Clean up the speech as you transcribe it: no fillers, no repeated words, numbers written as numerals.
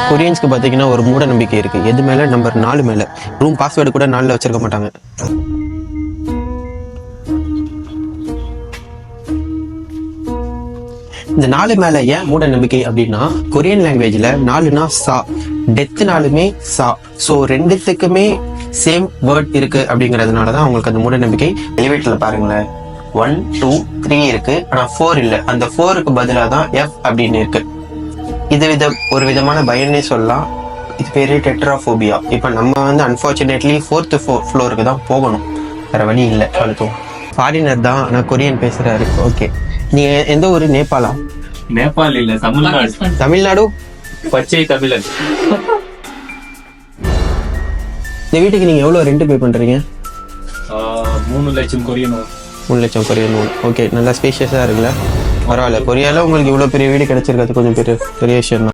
கொரியன்ஸ்க்கு பார்த்தீங்கன்னா ஒரு மூட நம்பிக்கை இருக்கு. எது மேல? நம்பர் 4 மேல. ரூம் பாஸ்வேர்டு கூட 4ல வச்சிருக்க மாட்டாங்க. இந்த 4 மேல ஏன் மூட நம்பிக்கை அப்படின்னா, கொரியன் லாங்குவேஜ்ல 4னா சா, டெத்னாலுமே சா. ஸோ ரெண்டுத்துக்குமே சேம் வேர்ட் இருக்கு அப்படிங்கிறதுனாலதான் அவங்களுக்கு அந்த மூட நம்பிக்கை. எலிவேட்டர்ல பாருங்களேன், 1 2 3 இருக்கு, ஆனா 4 இல்ல. அந்த 4க்கு பதிலாக தான் F அப்படின்னு இருக்கு. இது ஒரு விதமான பயன்னே சொல்லலாம். இது பேரு டெட்ராஃபோபியா. இப்ப நம்ம வந்து அன்பார்ச்சுனேட்லி 4th ஃப்ளோருக்கு தான் போகணும், வேற வழி இல்லை. அழுத்தம் ஃபாரினர் தான், ஆனா கொரியன் பேசுறாரு. ஓகே, நீங்க எந்த ஊரு? நேபாளா? நேபாள் இல்ல, தமிழ்நாடு. தமிழ்நாடு. பச்சை தமிழன். இந்த வீட்டுக்கு நீங்க எவ்வளவு ரெண்ட் பே பண்றீங்க? 3 லட்சம் கொரியன். 3 லட்சம் கொரியன். ஓகே, நல்லா ஸ்பேஷியஸா இருக்குல்ல? பரவாயில்ல. கொரியால உங்களுக்கு இவ்வளவு பெரிய வீடு கிடைச்சிருக்கிறது கொஞ்சம் பெரிய விஷயம் தான்.